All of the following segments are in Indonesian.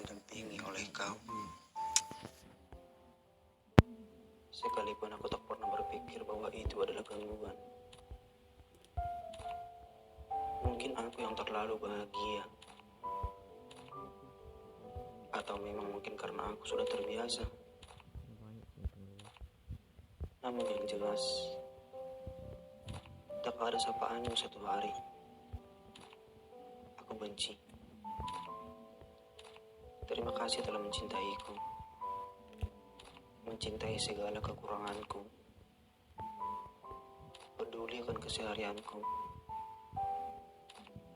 didampingi oleh kau. Sekalipun aku tak pernah berpikir bahwa itu adalah gangguan. Mungkin aku yang terlalu bahagia. Atau memang mungkin karena aku sudah terbiasa. Namun yang jelas, tak ada sapaanmu satu hari. Aku benci. Terima kasih telah mencintaiku. Mencintai segala kekuranganku. Peduli akan keseharianku.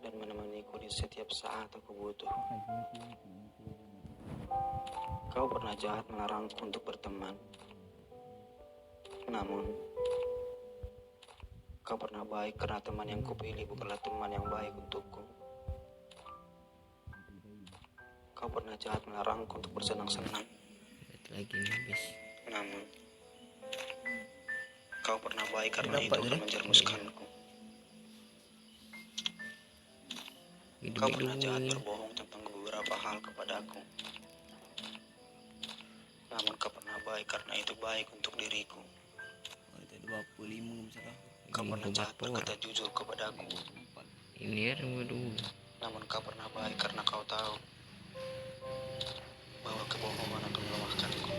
Dan menemaniku di setiap saat aku butuh. Kau pernah jahat melarangku untuk berteman. Namun, kau pernah baik karena teman yang kupilih bukanlah teman yang baik untukku. Kau pernah jahat melarangku untuk bersenang-senang. Lagi habis. Namun, kau pernah baik karena itu akan menjerumuskanku. Kau pernah jahat berbohong tentang beberapa hal kepadaku. Namun kau pernah baik karena itu baik untuk diriku. Kau pernah jahat berkata jujur kepadaku. Ini dulu. Namun kau pernah baik karena kau tahu bahwa kebohongan akan melemahkanku.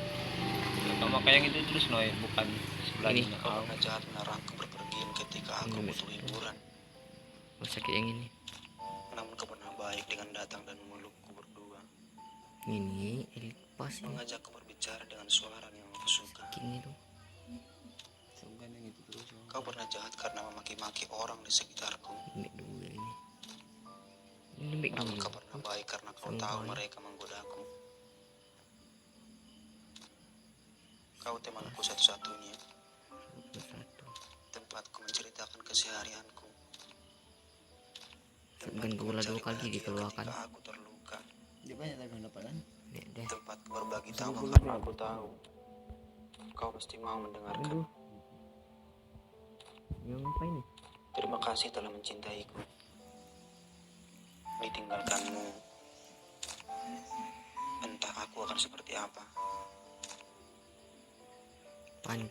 Kamu kayak gitu terus Noy, bukan sebelahnya. Kau pernah jahat melarangku berpergian ketika aku butuh hiburan. Sakit yang ini. Namun kau pernah baik dengan datang dan memelukku berdua. Ini pas ini. Mengajakku berbicara dengan suara yang aku suka. Ini tuh. Kau pernah jahat karena memaki-maki orang di sekitarku. Ini dua ini. Ini baik Namun dulu. kau pernah baik karena kau tahu mereka menggodaku. Kau temanku satu-satunya. Tempatku menceritakan keseharianku. Sebenarnya bola 2 kali dikeluarkan. Ketika aku terluka. Dia banyak lagi pendapatan. Tempatku berbagi tahu karena aku tahu kau pasti mau mendengarkan. Yang apa ini? Terima kasih telah mencintaiku. Ditinggalkanmu, entah aku akan seperti apa.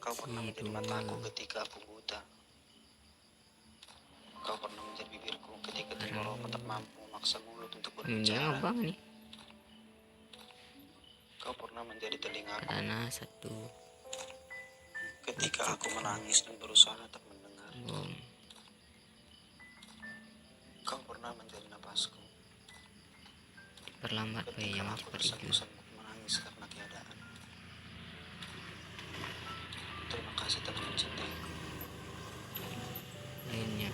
Kau pernah menjadi mataku ketika aku buta. Kau pernah menjadi bibirku ketika tenggorokan tak mampu memaksa mulut untuk berbicara. Abang nih. Kau pernah menjadi telingaku Karena satu. ketika aku menangis dan berusaha tak mendengar. Kau pernah menjadi napasku Perlambat ketika yang aku cepat itu. tersengguh-sengguh menangis karena keadaan. Terima kasih telah mencintaiku. Lainnya.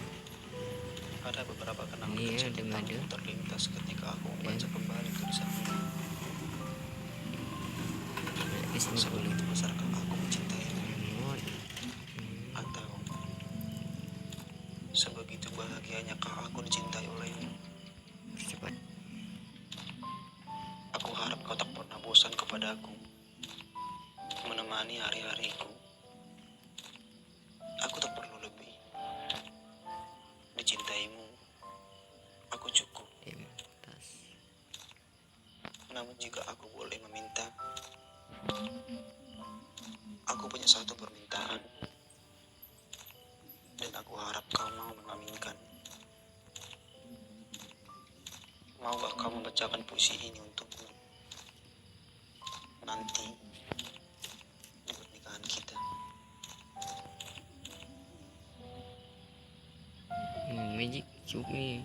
Ada beberapa kenangan Ini kecil ada tentangmu madu. terlintas ketika aku membaca kembali tulisan ini. Di sini Sebegitu besarkah aku mencintaimu? Atau sebegitu bahagianyakah aku dicintai olehmu? cepat. Aku harap kau tak pernah bosan kepadaku, menemani hari-hariku. Aku tak perlu lebih. Mencintaimu, aku cukup. Namun jika aku boleh meminta, aku punya satu permintaan. Dan aku harap kau mau mengaminkan. Maukah kau membacakan puisi ini untukku? Nanti di pernikahan kita. Magic cube nih.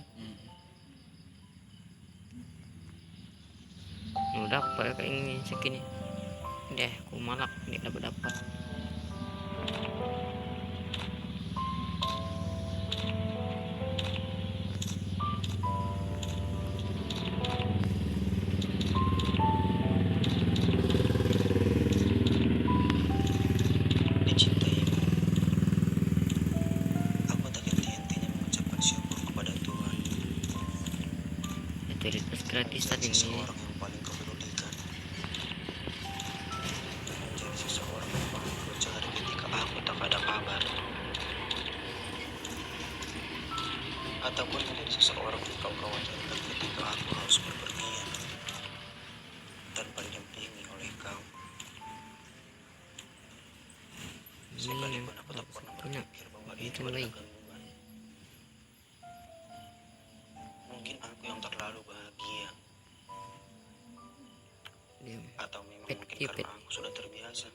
Lu dapat kayak ini segini. Deh, aku malak nih dapat. Dicintaimu, aku tak henti-hentinya mengucapkan syukur kepada Tuhan. Itu request gratis tadi nih. Seseorang yang paling kau pedulikan. Menjadi seseorang yang paling kau cari ketika aku tak ada kabar. Ataupun menjadi seseorang yang kau khawatirkan ketika aku harus berpergian. Sekalipun aku tak pernah berpikir bahwa itu adalah gangguan. Mungkin aku yang terlalu bahagia, Diam. atau memang Pet, mungkin iya, karena pet. aku sudah terbiasa.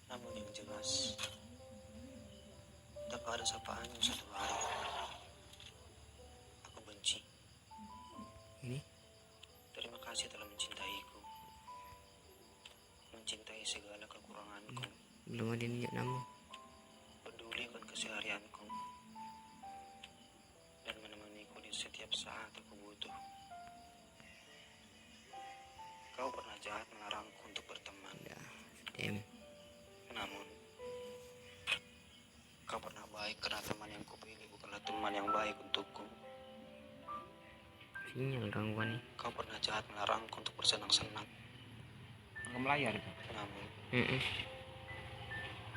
Namun yang jelas, tak ada sapaanmu satu hari. Aku benci. Ini Terima kasih telah mencintaiku, mencintai segala kekuranganku, belum ada yang nama. pedulikan keseharianku, dan menemaniku di setiap saat aku butuh. Kau pernah jahat melarangku untuk berteman, Udah, diam. namun kau pernah baik karena teman yang kupilih bukanlah teman yang baik untukku. Sinyal gangguan nih. Kau pernah jahat melarangku untuk bersenang-senang, Nggak melayar itu. namun Mm-mm.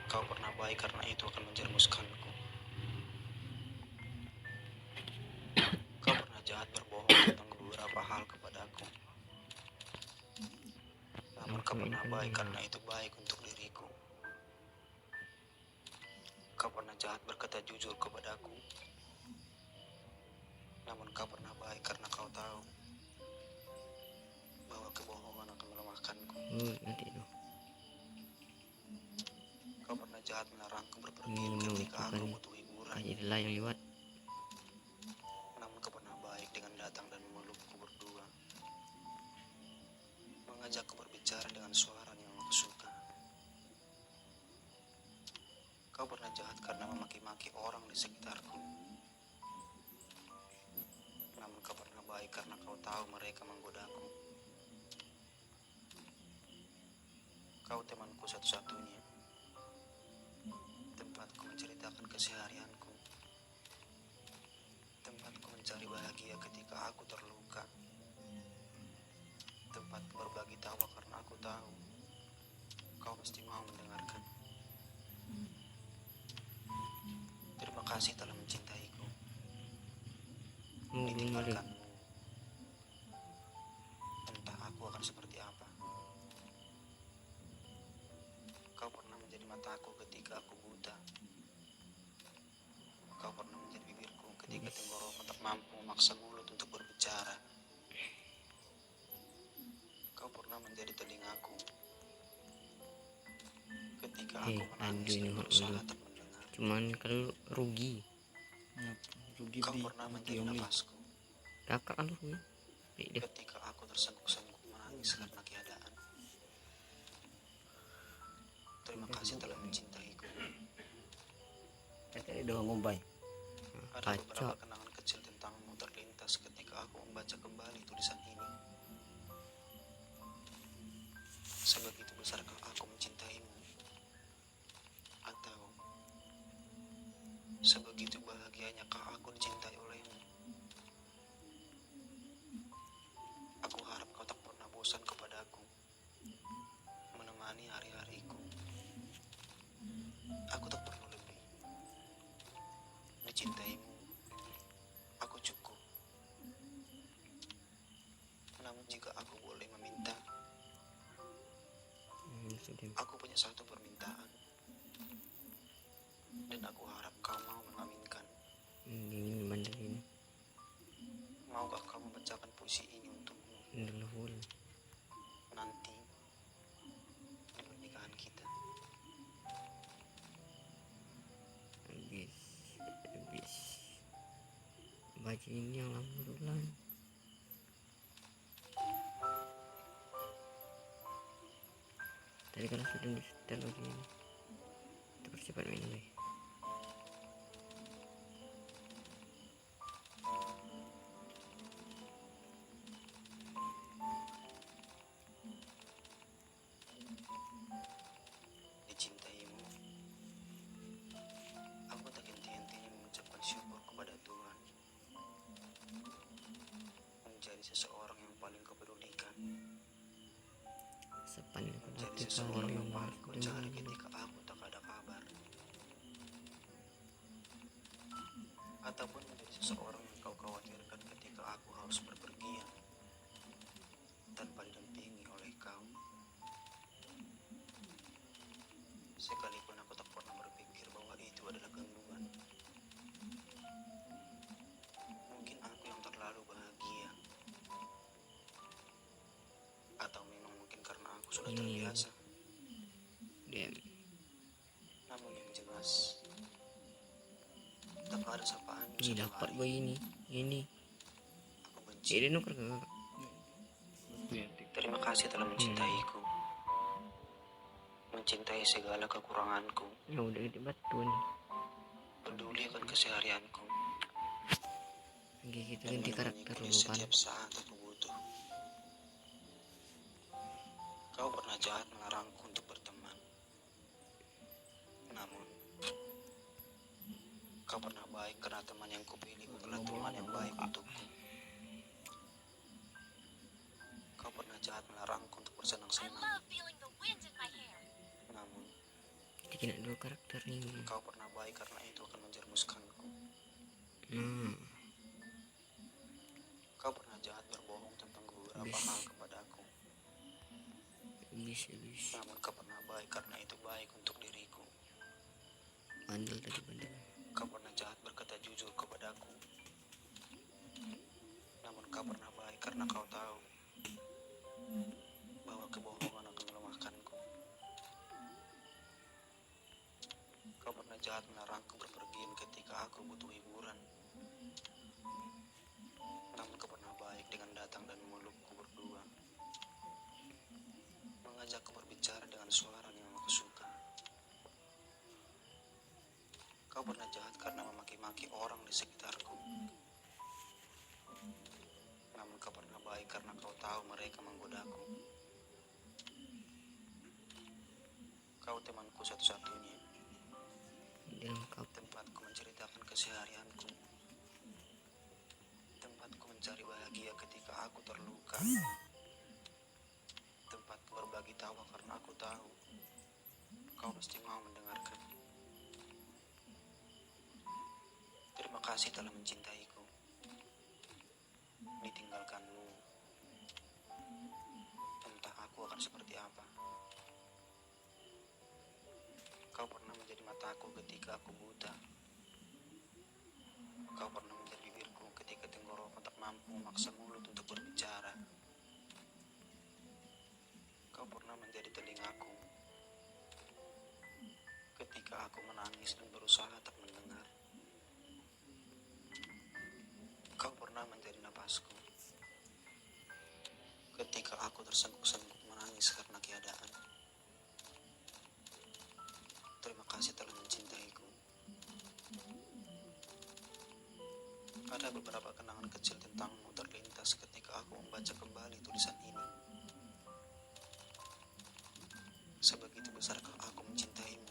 kau pernah baik karena itu akan menjerumuskanku. Kau pernah jahat berbohong tentang beberapa hal kepadaku, namun kau pernah baik karena itu baik untuk diriku. Kau pernah jahat berkata jujur kepadaku, namun kau pernah baik karena kau tahu bahwa kebohongan akan melemahkanku. Nanti itu. Kau pernah jahat melarangku berpergian Ini ketika aku bukan butuh hiburan, jadi lah yang lewat. namun kau pernah baik dengan datang dan memelukku berdua, mengajakku berbicara dengan suara yang aku suka. Kau pernah jahat karena memaki-maki orang di sekitarku, namun kau pernah baik karena kau tahu mereka menggodaku. Kau temanku satu-satunya, tempatku menceritakan keseharianku, tempatku mencari bahagia ketika aku terluka, tempatku berbagi tawa karena aku tahu kau pasti mau mendengarkan. Terima kasih telah mencintaiku, Belum ada. ditinggalkanmu. Entah aku akan seperti apa. Kau pernah menjadi mataku ketika aku buta. Kau pernah menjadi bibirku ketika tenggorokan tak mampu memaksa mulut untuk berbicara. Kau pernah menjadi telingaku ketika aku menangis dan berusaha tak mendengar. Cuman kalau rugi. Rugi Kau di pernah menjadi nafasku Kakak lu ya. Deh. ketika aku tersengguk-sengguk menangis karena keadaan. Terima kasih telah mencintaiku. Ada doang ngombai. Ada Kacau. beberapa kenangan kecil tentangmu terlintas ketika aku membaca kembali tulisan ini. Sebegitu besarkah aku mencintaimu? Atau sebegitu bahagianyakah aku dicintai olehmu? Aku harap kau tak pernah bosan kepadaku, menemani hari-hariku. Aku tak perlu lebih. Mencintaimu, aku cukup. Namun jika aku boleh meminta, Sudah. aku punya satu permintaan, dan aku harap kau mau mengaminkan. Ini bandel ini. Maukah kau membacakan puisi ini untukmu Dulu full. nanti di pernikahan kita? Habis. Baca ini yang lama ulang. Tadi kalau sudah disetel lagi ini. Terus cepat main deh. Dicintaimu, aku tak henti-hentinya mengucapkan syukur kepada Tuhan, menjadi seseorang yang paling kau pedulikan, Sepanjang menjadi hati seseorang yang kalian paling kau cari ketika aku tak ada kabar, ataupun menjadi seseorang yang kau khawatirkan ketika aku harus berpergian tanpa didampingi oleh kau. sudah Ini terbiasa. Diam. Namun yang jelas, tak ada sapaan Ini satu dapat hari. boy ini. Aku benci. Ini nuker ke kakak. Terima kasih telah mencintaiku. Mencintai segala kekuranganku. Ya udah gede batu nih. Peduli akan keseharianku. Oke, kita Dan ganti menemaniku karakter di dulu kan. setiap saat aku butuh. Kau pernah jahat melarangku untuk berteman. Namun, kau pernah baik karena teman yang kupilih bukanlah teman yang baik untukku. Kau pernah jahat melarangku untuk bersenang-senang. Namun, Kita kena dua karakter nih. kau pernah baik karena itu akan menjerumuskanku. Kau pernah jahat berbohong tentang beberapa hal kepadaku. Habis. Namun kau pernah baik karena itu baik untuk diriku. Bandel tadi bandel. Kau pernah jahat berkata jujur kepadaku. Namun kau pernah baik karena kau tahu bahwa kebohongan akan melemahkanku. Kau pernah jahat melarangku berpergian ketika aku butuh hiburan. Namun kau pernah baik dengan datang dan memelukku berdua. Mengajakku berbicara dengan suara yang aku suka. Kau pernah jahat karena memaki-maki orang di sekitarku. Namun kau pernah baik karena kau tahu mereka menggodaku. Kau temanku satu-satunya. Lengkap. Tempatku menceritakan keseharianku. Tempatku mencari bahagia ketika aku terluka. Tempatku berbagi tawa karena aku tahu kau pasti mau mendengarkan. Terima kasih telah mencintaiku. Ditinggalkanmu, entah aku akan seperti apa. Kau pernah menjadi mataku ketika aku buta. Kau pernah menjadi bibirku ketika tenggorokan tak mampu memaksa mulut untuk berbicara. Kau pernah menjadi telingaku ketika aku menangis dan berusaha tak mendengar. Kau pernah menjadi napasku ketika aku tersengguk-sengguk menangis karena keadaan. Terima kasih telah mencintaiku. Ada beberapa kenangan kecil tentangmu terlintas ketika aku membaca kembali tulisan ini. Sebegitu besarkah aku mencintaimu?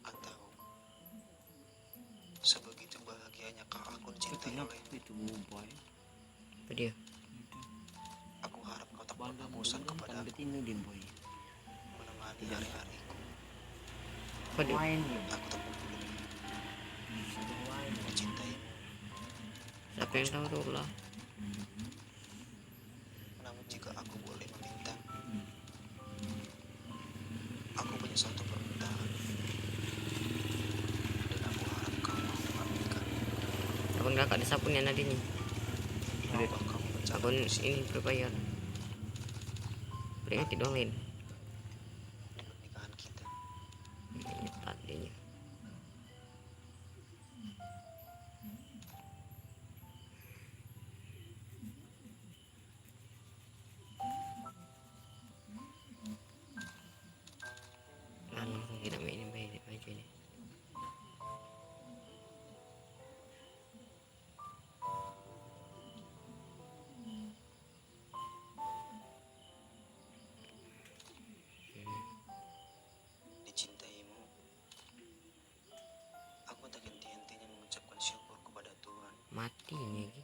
Atau sebegitu bahagianya kah aku dicintai olehmu? Itu boy. Apa dia? Aku harap kau tak pernah bosan kepadaku, boy. menemani hari-hariku. Apa dia? Aku tak peduli mencintaimu. Siapa yang tahu dulu lah. Namun jika aku boleh meminta, aku punya satu permintaan. Dan aku harap kau mau mengabulkan. Akun kakak ada sabun yang nadinya. Maukah kau membacakan Akun puisi ini berbayar. Peringati doang lain. di pernikahan kita? Ini tadinya. Langsung kita mainin baik aja nih. Dicintaimu, aku tak henti-hentinya mengucapkan syukur kepada Tuhan. Mati ini lagi.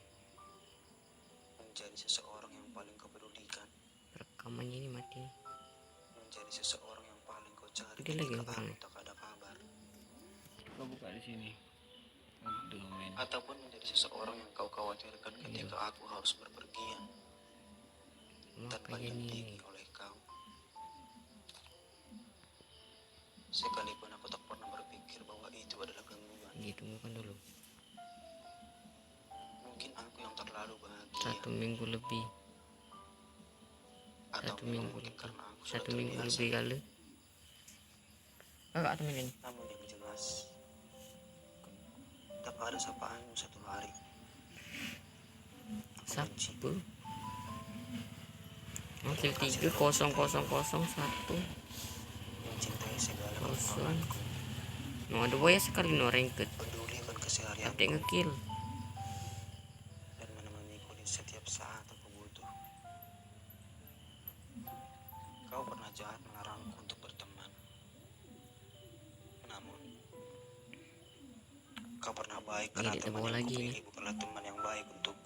Menjadi seseorang yang paling kau pedulikan. Rekamannya ini mati. Menjadi seseorang yang paling kau cari Dia lagi ketika orang aku nih. tak ada kabar. Kau buka di sini. Aduh men. Ataupun menjadi seseorang yang kau khawatirkan ketika aku harus berpergian tanpa Makanya didampingi nih. oleh kau. Sekalipun aku tak pernah berpikir bahwa itu adalah gangguan. Gitu bukan dulu. Mungkin aku yang terlalu bahagia. 1 minggu lebih. Atau Satu memang minggu mungkin lebih. karena aku sudah Satu minggu terbiasa. lebih kali. Kakak temenin. Namun yang jelas, tak ada sapaanmu satu hari. Aku benci. Sapu. Hasil 3-0-0-0-1 Mencintai segala kosong. kekuranganku. No ada boya sekali no ranked. Peduli akan keseharianku. Tapi ngekill. Dan menemaniku di setiap saat aku butuh. Kau pernah jahat melarangku untuk berteman. Namun, kau pernah baik karena Ini teman bawa yang lagi kupilih bukanlah teman yang baik untukku.